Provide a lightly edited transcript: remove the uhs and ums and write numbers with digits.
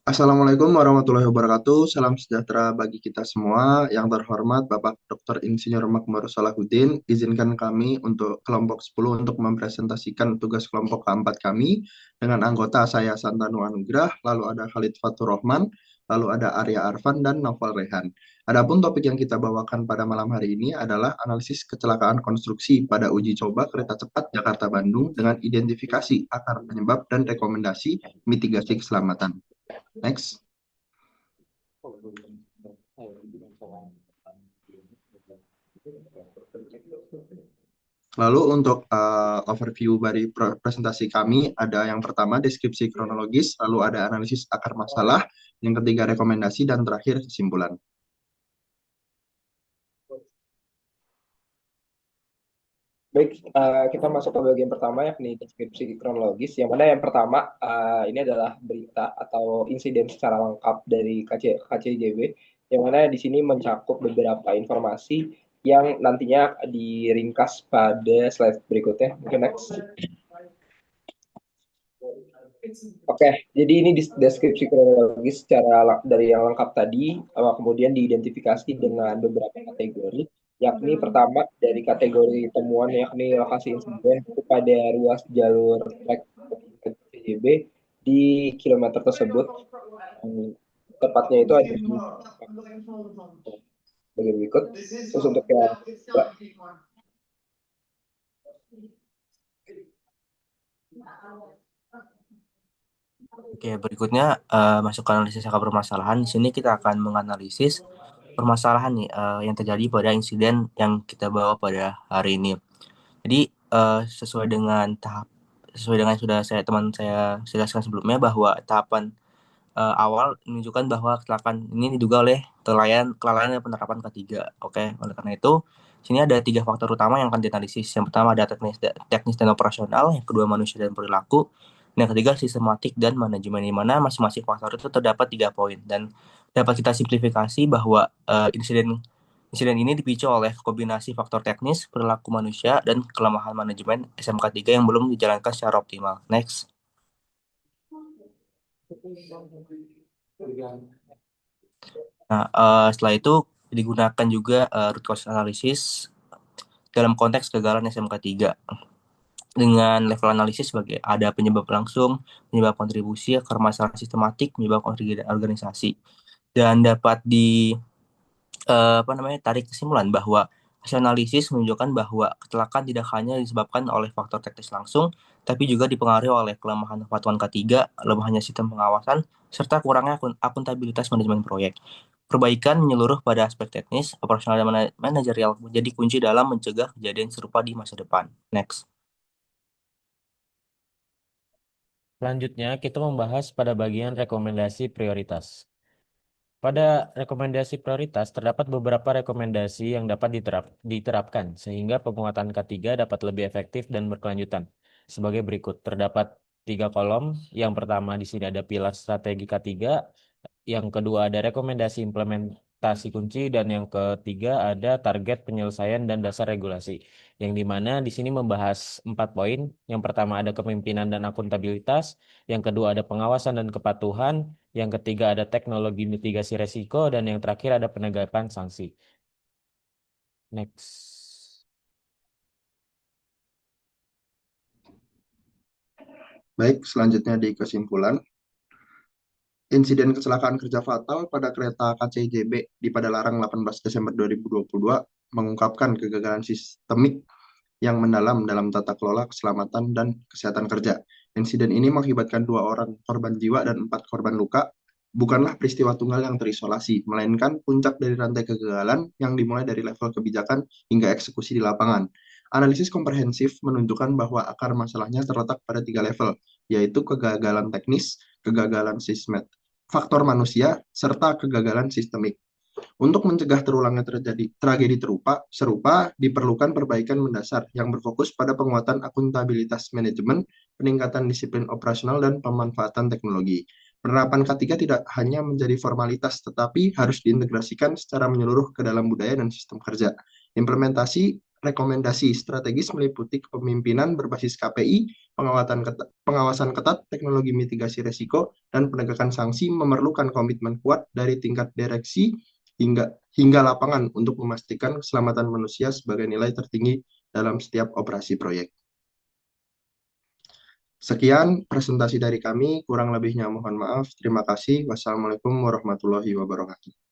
Assalamualaikum warahmatullahi wabarakatuh. Salam sejahtera bagi kita semua. Yang terhormat Bapak Dr. Insinyur Makmur Salahuddin, izinkan kami untuk kelompok 10 untuk mempresentasikan tugas kelompok keempat kami dengan anggota saya Santanu Anugrah, lalu ada Khalid Fatur Rahman, lalu ada Arya Arfan dan Novel Rehan. Adapun topik yang kita bawakan pada malam hari ini adalah analisis kecelakaan konstruksi pada uji coba kereta cepat Jakarta-Bandung dengan identifikasi akar penyebab dan rekomendasi mitigasi keselamatan. Next. Lalu untuk overview dari presentasi kami ada yang pertama deskripsi kronologis, lalu ada analisis akar masalah, yang ketiga rekomendasi, dan terakhir kesimpulan. Baik, kita masuk ke bagian pertama yakni deskripsi kronologis. Yang mana yang pertama ini adalah berita atau insiden secara lengkap dari KCJB, yang mana di sini mencakup beberapa informasi yang nantinya diringkas pada slide berikutnya. Mungkin next. Oke, jadi ini deskripsi kronologis dari yang lengkap tadi, kemudian diidentifikasi dengan beberapa kategori, yakni pertama dari kategori temuan yakni lokasi insiden pada ruas jalur trek CJB di kilometer tersebut. Tepatnya itu ada di bagian berikut. Terus untuk yang Oke, berikutnya masuk ke analisis akar permasalahan. Di sini kita akan menganalisis permasalahan nih yang terjadi pada insiden yang kita bawa pada hari ini. Jadi sesuai dengan yang sudah teman saya jelaskan sebelumnya, bahwa tahapan awal menunjukkan bahwa kecelakaan ini diduga oleh kelalaian penerapan ketiga. Oke, oleh karena itu sini ada 3 faktor utama yang akan dianalisis. Yang pertama ada teknis dan operasional, yang kedua manusia dan perilaku, dan yang ketiga sistematik dan manajemen, di mana masing-masing faktor itu terdapat 3 poin, dan dapat kita simplifikasi bahwa insiden ini dipicu oleh kombinasi faktor teknis, perilaku manusia, dan kelemahan manajemen SMK 3 yang belum dijalankan secara optimal. Next. Nah, setelah itu digunakan juga root cause analysis dalam konteks kegagalan SMK 3 dengan level analisis sebagai ada penyebab langsung, penyebab kontribusi, akar masalah sistematik, penyebab organisasi, dan dapat tarik kesimpulan bahwa hasil analisis menunjukkan bahwa kecelakaan tidak hanya disebabkan oleh faktor teknis langsung, tapi juga dipengaruhi oleh kelemahan kepatuhan K3, lemahnya sistem pengawasan, serta kurangnya akuntabilitas manajemen proyek. Perbaikan menyeluruh pada aspek teknis, operasional, dan manajerial menjadi kunci dalam mencegah kejadian serupa di masa depan. Next. Selanjutnya, kita membahas pada bagian rekomendasi prioritas. Pada rekomendasi prioritas, terdapat beberapa rekomendasi yang dapat diterapkan, sehingga penguatan K3 dapat lebih efektif dan berkelanjutan. Sebagai berikut, terdapat 3 kolom. Yang pertama di sini ada pilar strategi K3, yang kedua ada rekomendasi implementasi kunci, dan yang ketiga ada target penyelesaian dan dasar regulasi. Yang dimana di sini membahas 4 poin. Yang pertama ada kepemimpinan dan akuntabilitas, yang kedua ada pengawasan dan kepatuhan, yang ketiga ada teknologi mitigasi resiko, dan yang terakhir ada penegakan sanksi. Next. Baik, selanjutnya di kesimpulan. Insiden kecelakaan kerja fatal pada kereta KCJB di Padalarang 18 Desember 2022 mengungkapkan kegagalan sistemik yang mendalam dalam tata kelola keselamatan dan kesehatan kerja. Insiden ini mengakibatkan 2 orang korban jiwa dan 4 korban luka. Bukanlah peristiwa tunggal yang terisolasi, melainkan puncak dari rantai kegagalan yang dimulai dari level kebijakan hingga eksekusi di lapangan. Analisis komprehensif menunjukkan bahwa akar masalahnya terletak pada 3 level, yaitu kegagalan teknis, kegagalan faktor manusia, serta kegagalan sistemik. Untuk mencegah terulangnya terjadi tragedi serupa, diperlukan perbaikan mendasar yang berfokus pada penguatan akuntabilitas manajemen, peningkatan disiplin operasional, dan pemanfaatan teknologi. Penerapan K3 tidak hanya menjadi formalitas, tetapi harus diintegrasikan secara menyeluruh ke dalam budaya dan sistem kerja. Implementasi rekomendasi strategis meliputi kepemimpinan berbasis KPI, pengawasan ketat, teknologi mitigasi risiko, dan penegakan sanksi memerlukan komitmen kuat dari tingkat direksi hingga lapangan untuk memastikan keselamatan manusia sebagai nilai tertinggi dalam setiap operasi proyek. Sekian presentasi dari kami, kurang lebihnya mohon maaf. Terima kasih. Wassalamualaikum warahmatullahi wabarakatuh.